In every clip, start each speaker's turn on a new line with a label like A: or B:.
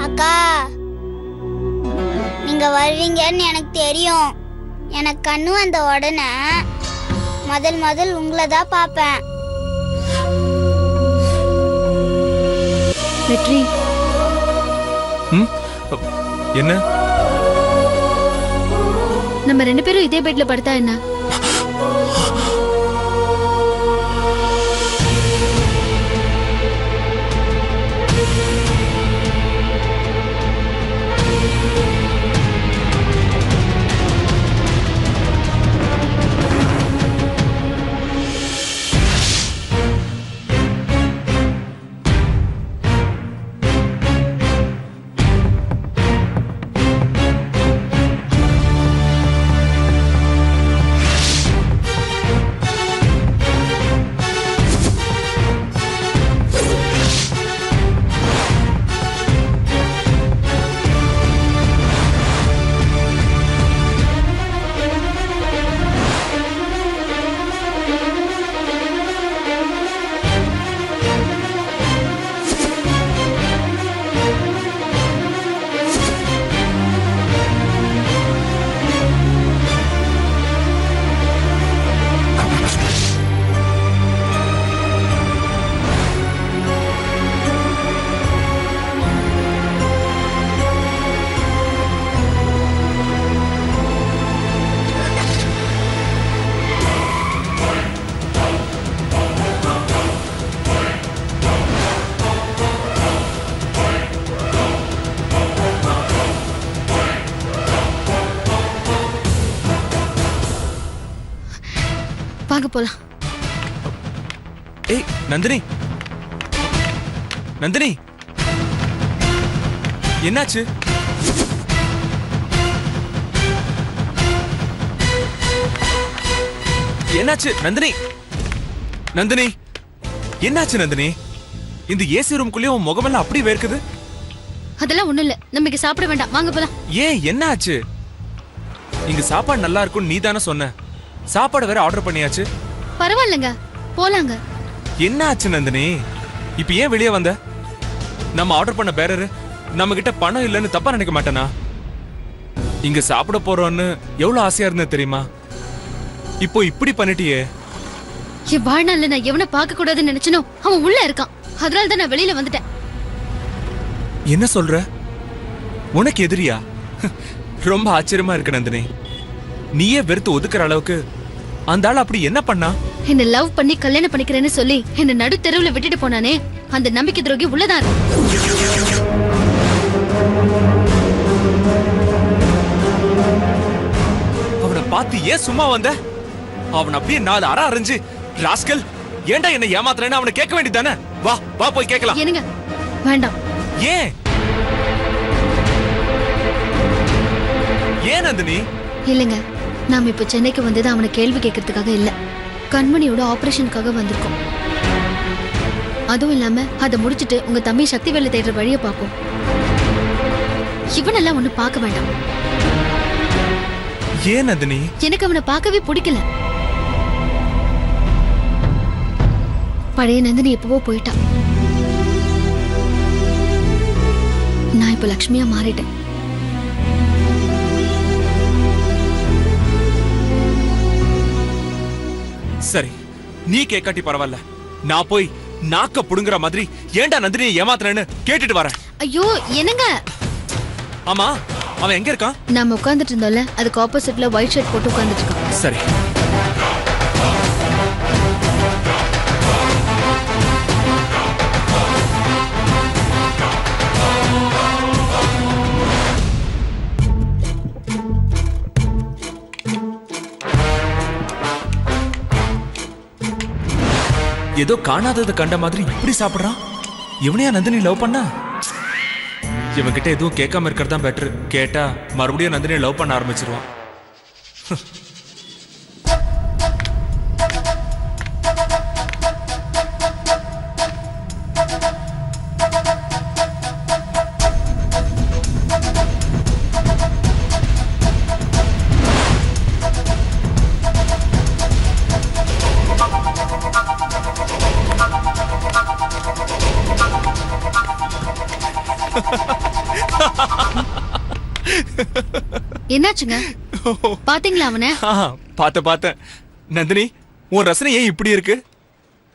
A: அக்கா, நீங்க வருவீங்கன்னு எனக்கு தெரியும். எனக்கு கண்ணு வந்த உடனே முதல் உங்களை தான் பார்ப்பேன்.
B: வெற்றி,
C: என்ன
B: நம்ம 2 பேரும் இதே பெட்ல படுத்தா என்ன? வாங்க போலாம்.
C: ஏய் நந்தினி, நந்தினி, என்னாச்சு? என்னாச்சு நந்தினி? நந்தினி, என்னாச்சு நந்தினி? இந்த ஏசி ரூம்குள்ளே உன் முகமெல்லாம் அப்படி வேர்க்குது.
B: அதெல்லாம் ஒண்ணும் இல்ல, நமக்கு சாப்பிட வேண்டாம், வாங்க போலாம்.
C: ஏன், என்னாச்சு? இங்க சாப்பாடு நல்லா இருக்கும்னு நீ தானே சொன்ன. சாப்பாடு வேற ஆர்டர் பண்ணியாச்சு.
B: பரவாயில்லைங்க, போலாங்க.
C: என்ன ஆச்சு நந்தினி? இப்ப ஏன் வெளியே வந்த? நம்ம ஆர்டர் பண்ண பேரரு நம்ம கிட்ட பணம் இல்லைன்னு தப்பா நினைக்க மாட்டேனா? இங்க சாப்பிட போறோம்னு எவ்வளவு ஆசையா இருந்தது தெரியுமா? இப்போ இப்படி பண்ணிட்டியே.
B: என் வாழ்நாள்ல நான் எவனை பார்க்க கூடாதுன்னு நினைச்சனோ அவன் உள்ள இருக்கான். அதனால தான் நான் வெளியில வந்துட்டேன்.
C: என்ன சொல்ற? உனக்கு எதிரியா? ரொம்ப ஆச்சரியமா இருக்கு நந்தினி. நீயே வெறுத்து ஒதுக்குற அளவுக்கு அந்த ஆள் அப்படி என்ன பண்ணா?
B: என்ன லவ் பண்ணி கல்யாணம் பண்ணிக்கிறேன்னு சொல்லி என்ன நடு தெருவுல விட்டுட்டு போனானே, அந்த நம்பிக்கை துரோகி உள்ளதான் இருக்கு.
C: அவனை பார்த்து ஏன் சும்மா வந்த? அவன் அப்படியே 4 அரை அரைஞ்சு, ராஸ்கல் ஏன்டா என்ன ஏமாத்துறேன்னு அவனை கேட்க வேண்டியதானே? வா வா போய் கேட்கலாம்.
B: என்னங்க, வேண்டாம்.
C: ஏன் ஏன் நந்தினி?
B: இல்லங்க, நாம இப்ப சென்னைக்கு வந்தது அவனை கேள்வி கேட்கறதுக்காக இல்ல, கண்மணியோட ஆபரேஷனுக்காக வந்திருக்கோம். அதுவும் இல்லாம அதை முடிச்சிட்டு உங்க தம்பி சக்திவேலை தேடுற வழிய பார்ப்போம். இவனெல்லாம் ஒண்ணு பார்க்க வேண்டாம்.
C: ஏன் நந்தினி?
B: எனக்கு அவனை பார்க்கவே பிடிக்கல. பழைய நந்தினி எப்பவோ போயிட்டா. நான் இப்ப லக்ஷ்மியா மாறிட்டேன்.
C: சரி, நீ கேட்காட்டி பரவாயில்ல. நான் போய் நாக்க புடுங்குற மாதிரி ஏன்டா நந்தினியை ஏமாத்துறேன்னு கேட்டுட்டு வரேன்.
B: ஐயோ என்னங்க?
C: ஆமா, அவன் எங்க இருக்கான்?
B: நாம உட்கார்ந்துட்டு இருந்தோம்ல, அதுக்கு ஆப்போசிட்ல ஒயிட் ஷர்ட் போட்டு உட்கார்ந்துட்டு இருக்கான்.
C: சரி. ஏதோ காணாதது கண்ட மாதிரி இப்படி சாப்பிடுறான். இவனையா நந்தினி லவ் பண்ணா? இவன் கிட்ட எதுவும் கேட்காம இருக்கிறது தான் பெட்டர். கேட்டா மறுபடியும் நந்தினியை லவ் பண்ண ஆரம்பிச்சிருவான்.
B: என்னாச்சுங்க? பாத்தீங்களா அவனை?
C: பார்த்தேன். நந்தினி, உன் ரசனை ஏன் இப்படி இருக்கு?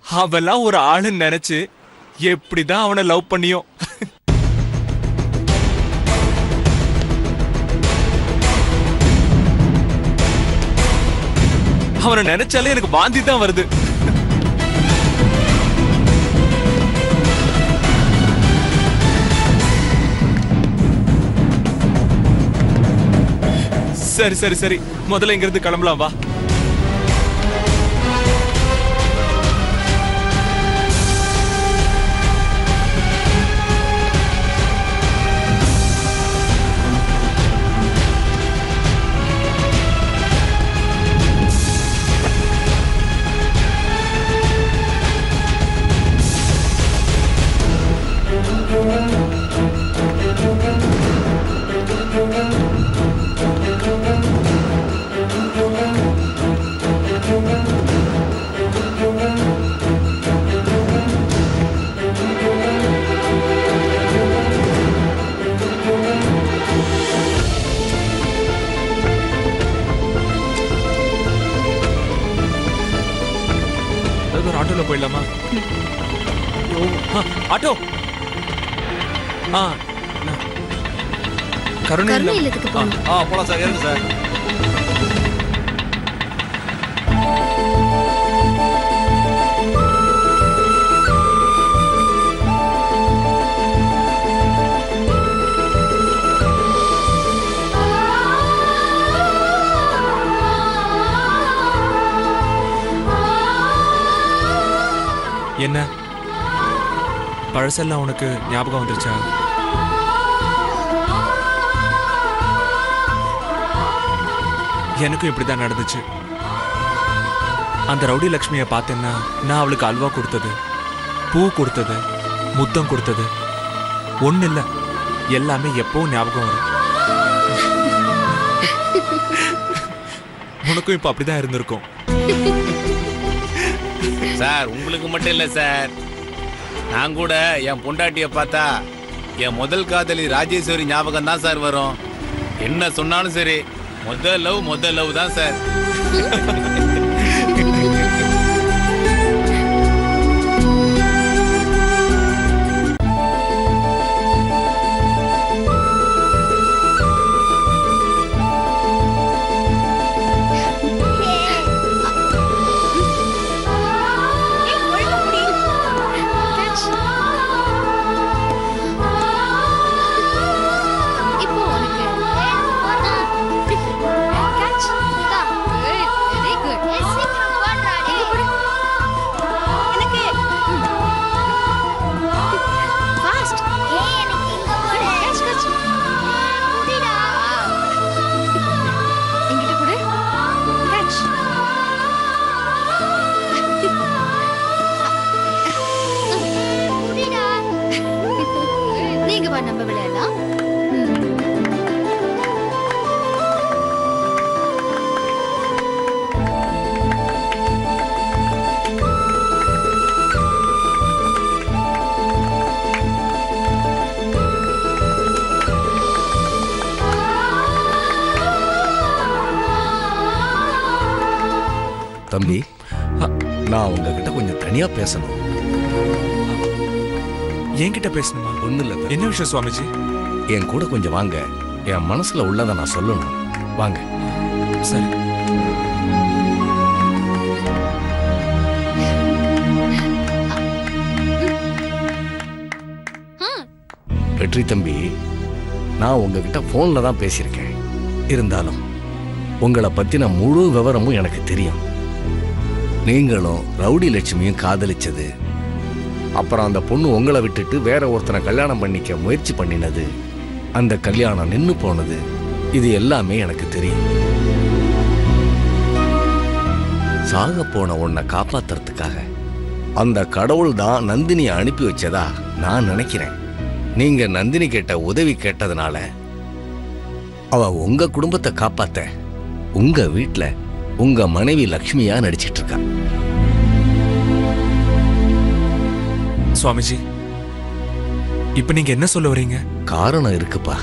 C: அவெல்லாம் ஒரு ஆளுன்னு நினைச்சு எப்படிதான் அவனை லவ் பண்ணியோ. அவனை நினைச்சாலே எனக்கு வாந்தி தான் வருது. சரி முதல்ல இங்கிருந்து கிளம்பலாம் வா. ஆட்டோல போயிடலாமா? ஆட்டோ கருணை
B: இல்லத்துக்கு போகணும்.
D: போலாம் சார். ஏறுங்க சார்.
C: என்ன பழசெல்லாம் உனக்கு ஞாபகம் வந்துருச்சா? எனக்கும் இப்படிதான் நடந்துச்சு. அந்த ரவுடி லட்சுமியை பார்த்தேன்னா நான் அவளுக்கு அல்வா கொடுத்தது, பூ கொடுத்தது, முத்தம் கொடுத்தது ஒண்ணு இல்ல, எல்லாமே எப்பவும் ஞாபகம் வரும். உனக்கும் இப்ப அப்படிதான் இருந்திருக்கும்
D: சார். உங்களுக்கு மட்டும் இல்ல சார், நான் கூட என் பொண்டாட்டிய பார்த்தா என் முதல் காதலி ராஜேஸ்வரி ஞாபகம் தான் சார் வரும். என்ன சொன்னாலும் சரி, முதல் லவ் தான் சார்.
B: நம்ம விளையாடலாம்.
E: தம்பி, நான் உங்ககிட்ட கொஞ்சம் தனியா பேசணும்.
C: என்கிட்ட பேசணுமா?
E: ஒண்ணு இல்ல.
C: என்ன விஷயம் சுவாமிஜி?
E: என் கூட கொஞ்சம் வாங்க, என் மனசுல உள்ளதை நான் சொல்லணும். வாங்க.
C: சரி.
E: வெற்றி தம்பி, நான் உங்ககிட்ட போன்ல தான் பேசியிருக்கேன். இருந்தாலும் உங்களை பத்தின முழு விவரமும் எனக்கு தெரியும். நீங்களும் ரவுடி லட்சுமியும் காதலிச்சது, அப்புறம் அந்த பொண்ணு உங்களை விட்டுட்டு வேற ஒருத்தனை கல்யாணம் பண்ணிக்க முயற்சி பண்ணினது, அந்த கல்யாணம் நின்னு போனது, இது எல்லாமே எனக்கு தெரியும். சாக போன உன்னை காப்பாத்துறதுக்காக அந்த கடவுள் தான் நந்தினியை அனுப்பி வச்சதா நான் நினைக்கிறேன். நீங்க நந்தினி கேட்ட உதவி கேட்டதுனால அவ உங்க குடும்பத்தை காப்பாத்த உங்க வீட்டுல உங்க மனைவி லக்ஷ்மியா நடிச்சிட்டு இருக்கா.
C: சுவாமிஜி, இப்ப நீங்க என்ன சொல்ல வரீங்க?
E: காரணம் இருக்குப்பா.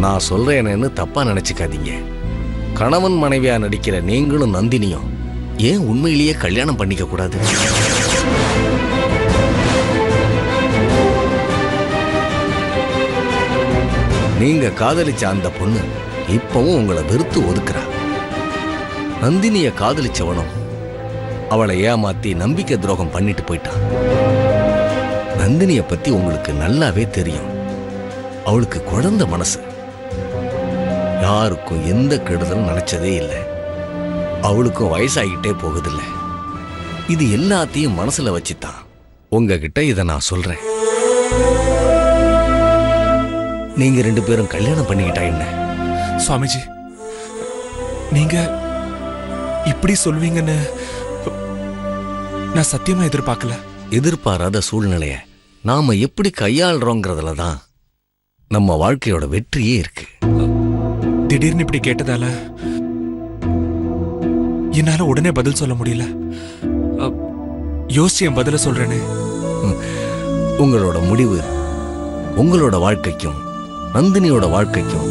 E: நான் சொல்றேன்னு தப்பா நினைச்சுக்காதீங்க. கணவன் மனைவியா நடிக்கிற நீங்களும் நந்தினியும் ஏன் உண்மையிலேயே கல்யாணம் பண்ணிக்க கூடாது? நீங்க காதலிச்ச அந்த பொண்ணு இப்பவும் உங்களை வெறுத்து ஒதுக்குறா. நந்தினிய காதலிச்சவனும் அவளை ஏமாத்தி நம்பிக்கை துரோகம் பண்ணிட்டு போயிட்டான். நந்தினிய பத்தி உங்களுக்கு நல்லாவே தெரியும். அவளுக்கு குழந்தை மனசு, யாருக்கும் எந்த கெடுதலும் நினைச்சதே இல்லை. அவளுக்கும் வயசாகிட்டே போகுதில்ல. இது எல்லாத்தையும் மனசுல வச்சுதான் உங்ககிட்ட இதை நான் சொல்றேன். நீங்க 2 பேரும் கல்யாணம் பண்ணிக்கிட்டா என்ன?
C: சுவாமிஜி, நீங்க இப்படி சொல்வீங்கன்னு நான் சத்தியமா எதிர்பார்க்கல.
E: எதிர்பாராத சூழ்நிலைய நாம எப்படி கையாளுறோங்கிறதுல தான் நம்ம வாழ்க்கையோட வெற்றியே இருக்கு.
C: திடீர்னு இப்படி கேட்டதால என்னால உடனே பதில் சொல்ல முடியல. யோசிச்சு என் பதில சொல்றேன்னு.
E: உங்களோட முடிவு உங்களோட வாழ்க்கைக்கும் நந்தினியோட வாழ்க்கைக்கும்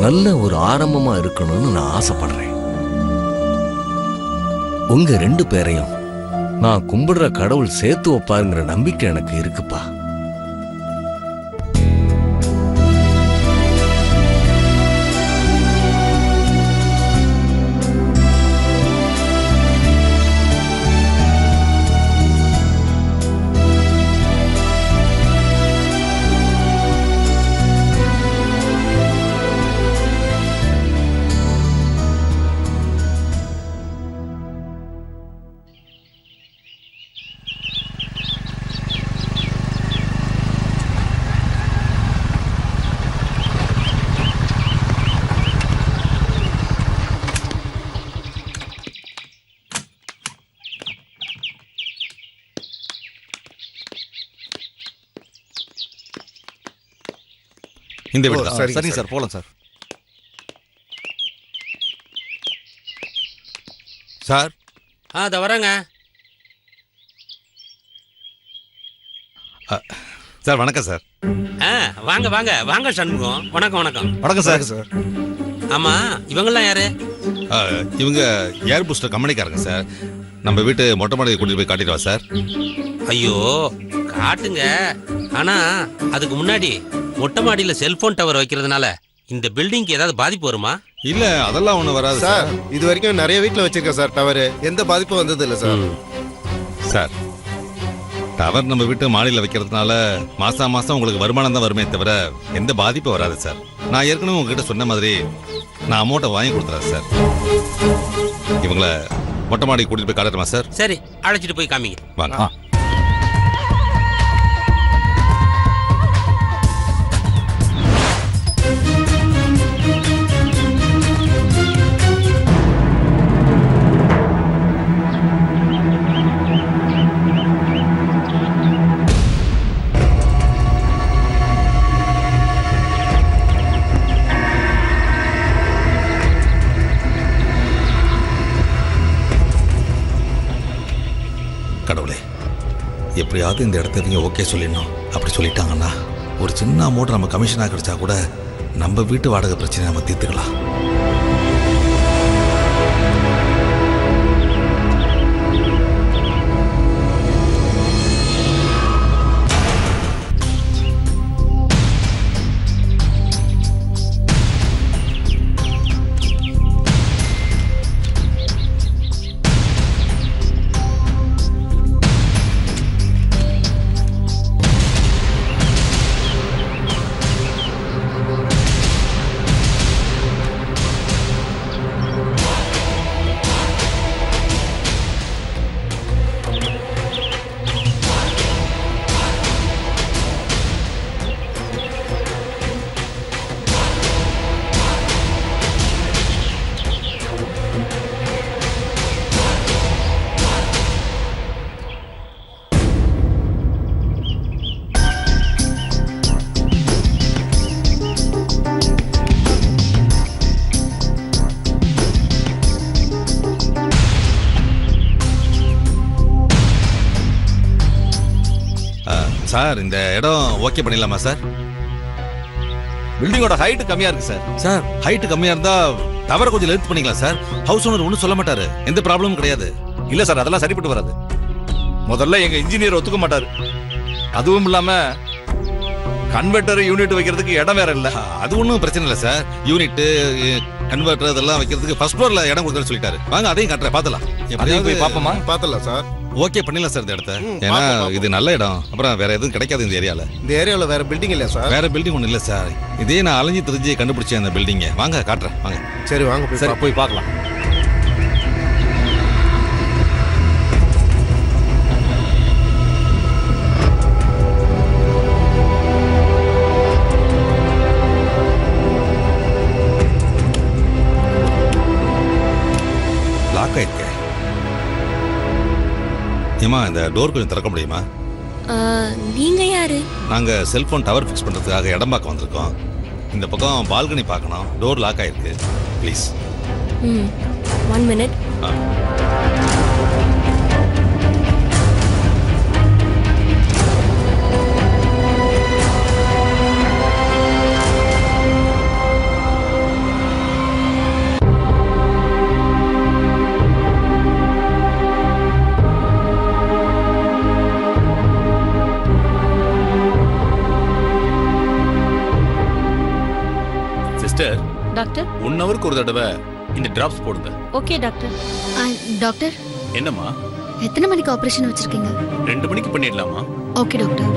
E: நல்ல ஒரு ஆரம்பமா இருக்கணும்னு நான் ஆசைப்படுறேன். உங்க 2 பேரையும் நான் கும்பிடுற கடவுள் சேர்த்து வைப்பாருங்கிற நம்பிக்கை எனக்கு இருக்குப்பா.
F: இந்த வீடு தான்.
G: சரிங்க சார், போலாம் சார்.
F: சார்
H: அத வரேங்க.
F: சார் வணக்கம் சார்.
H: வாங்க வாங்க வாங்க சண்முகம். வணக்கம் வணக்கம்.
F: வணக்கம் சார்.
G: சார்
H: ஆமா, இவங்கெல்லாம் யாரு?
F: இவங்க ஏர் பூஸ்டர் கம்பெனிக்காரங்க சார். நம்ம வீட்டு மொட்டை மாடியை கூட்டிட்டு போய் காட்டிடுவா சார்.
H: ஐயோ காட்டுங்க. ஆனா அதுக்கு முன்னாடி மொட்டை மாடியில செல்போன் டவர் வைக்கிறதுனால இந்த பில்டிங்க்கு ஏதாவது பாதிப்பு வருமா?
F: இல்ல அதெல்லாம் ஒண்ணு வராது
G: சார். இது வரைக்கும் நிறைய வீட்ல வச்சிருக்கேன் சார் டவர். எந்த பாதிப்பும் வந்தது இல்ல சார்.
F: சார் டவர் நம்ம வீட்டு மாடியில் வைக்கிறதுனால மாசம் உங்களுக்கு வருமானம் தான் வருமே தவிர எந்த பாதிப்பும் வராது சார். நான் ஏற்கனவே உங்ககிட்ட சொன்ன மாதிரி நான் அமௌண்ட்டை வாங்கி கொடுத்துறேன் சார். இவங்கள மொட்டை மாடி கூட்டிட்டு போய் காட்டட்டுமா சார்?
H: சரி, அழைச்சிட்டு போய் காமிங்க.
F: வாங்க. கடவுளே, எப்படியாவது இந்த இடத்த இவங்க ஓகே சொல்லிடணும். அப்படி சொல்லிட்டாங்கன்னா ஒரு சின்ன அமௌண்ட் நம்ம கமிஷனாக கிடைச்சா கூட நம்ம வீட்டு வாடகை பிரச்சனை நம்ம தீர்த்துக்கலாம். சார் இந்த இடம் ஓகே பண்ணிடலாமா சார்? பில்டிங்கோட ஹைட் கம்மியா இருக்கு சார். சார் ஹைட் கம்மியா இருந்தா டவரை கொஞ்சம் லென்த் பண்ணிக்கலாம் சார். ஹவுஸ் ஓனர் ஒன்றும் சொல்ல மாட்டாரு, எந்த ப்ராப்ளமும் கிடையாது.
I: இல்ல சார், அதெல்லாம் சரிப்பட்டு வராது. முதல்ல எங்க இன்ஜினியர் ஒத்துக்க மாட்டாரு. அதுவும் இல்லாம கன்வெர்ட்டர் யூனிட் வைக்கிறதுக்கு இடம் வேற இல்ல.
F: அது ஒன்றும் பிரச்சனை இல்லை சார். யூனிட் கன்வெர்ட்டர் இதெல்லாம் வைக்கிறதுக்கு ஃபர்ஸ்ட் ஃப்ளோர்ல இடம் கொடுக்கணும்னு சொல்லிட்டாரு. வாங்க அதையும் காட்டுறேன், பார்த்தலாம்.
I: அதையும் போய் பாப்போமா?
G: பார்த்தலாம் சார்.
F: ஓகே பண்ணிடலாம் சார் இந்த இடத்த. ஏன்னா இது நல்ல இடம், அப்புறம் வேற எதுவும் கிடைக்காது இந்த ஏரியால.
G: இந்த ஏரியாவில் வேற பில்டிங் இல்லையா சார்?
F: வேற பில்டிங் ஒன்றும் இல்லை சார். இதே நான் அலைஞ்சு தெரிஞ்சு கண்டுபிடிச்சேன் அந்த பில்டிங்கை. வாங்க காட்டுறேன், வாங்க.
G: சரி வாங்க போய்
I: சரி போய் பார்க்கலாம்.
F: லாக் ஆயிருக்கு. ஏமா இந்த டோர் கொஞ்சம் திறக்க முடியுமா?
J: நீங்க யாரு?
F: நாங்க செல்போன் டவர் ஃபிக்ஸ் பண்றதுக்காக இடம் பார்க்க வந்திருக்கோம். இந்த பக்கம் பால்கனி பார்க்கணும். டோர் லாக் ஆயிருக்கு, ப்ளீஸ்.
J: 1 minute.
D: சிஸ்டர்,
B: டாக்டர்
D: 1 ஹவருக்கு ஒரு தடவை இந்த டிராப்ஸ் போடுங்க.
J: Okay doctor.
B: டாக்டர்
D: என்னம்மா?
B: எத்தனை மணிக்கு ஆபரேஷன் வச்சிருக்கீங்க?
D: 2 மணிக்கு பண்ணிடலாமா?
B: Okay doctor.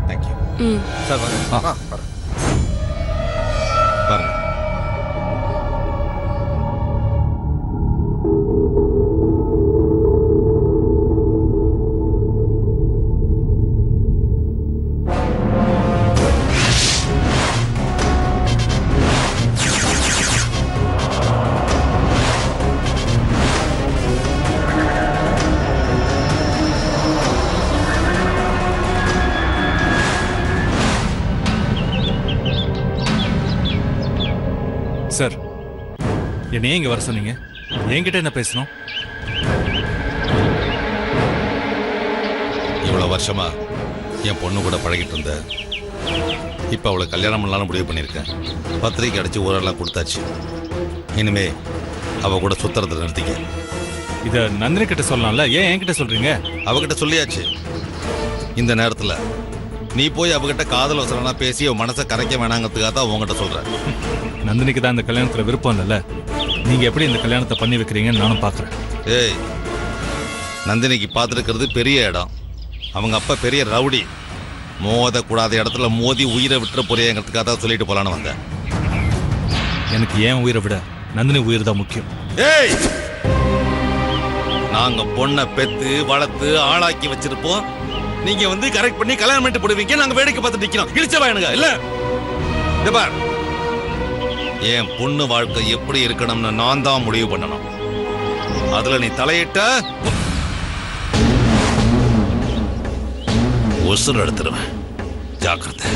F: Thank you sir. வாங்க பாருங்க.
I: சார், என்னையே இங்க வர சொன்னீங்க? என்கிட்ட என்ன பேசணும்?
F: இவ்வளவு வருஷமா என் பொண்ணு கூட பழகிட்டு இருந்த, இப்ப அவளை கல்யாணம் பண்ணலாம்னு முடிவு பண்ணியிருக்கேன். பத்திரிக்கை அடிச்சு ஊரெல்லாம் கொடுத்தாச்சு. இனிமே அவ கூட சுத்துறதை நிறுத்திக்க.
I: இத நந்தினி கிட்ட சொல்லலாம்ல, ஏன் என்கிட்ட சொல்றீங்க?
F: அவகிட்ட சொல்லியாச்சு. இந்த நேரத்துல நீ போய் அவகிட்ட காதல் வசனம் பேசி அவன் மனசை கரைக்க வேணாங்கிறதுக்காக தான் உங்ககிட்ட சொல்றேன்.
I: நந்தினிக்கு தான் இந்த கல்யாணத்துல விருப்பம் இல்லைல்ல, நீங்க எப்படி இந்த கல்யாணத்தை பண்ணி வைக்கிறீங்கன்னு நானும் பாக்குறேன்.
F: ஏய், நந்தினிக்கு பார்த்துருக்கிறது பெரிய இடம். அவங்க அப்பா பெரிய ரவுடி. மோதக்கூடாத இடத்துல மோதி உயிரை விட்டுற போறியங்கிறதுக்காக தான் சொல்லிட்டு போலான்னு வந்தேன்.
I: எனக்கு ஏன் உயிரை விட நந்தினி உயிர் தான் முக்கியம்.
F: ஏய், நாங்க பொண்ணை பெத்து வளர்த்து ஆளாக்கி வச்சிருப்போம். நீங்க வந்து கரெக்ட் பண்ணி கல்யாணம் பண்ணிட்டு போடுவீங்க, நாங்க வேடிக்கை பார்த்து நிக்கிறோம். இழிச்சவா எனக்கு இல்ல. இந்த பார், என் பொண்ணு வாழ்க்கை எப்படி இருக்கணும்னு நான் தான் முடிவு பண்ணணும். அதுல நீ தலையிட்ட உசுர் எடுத்துருவேன். ஜாக்கிரதை.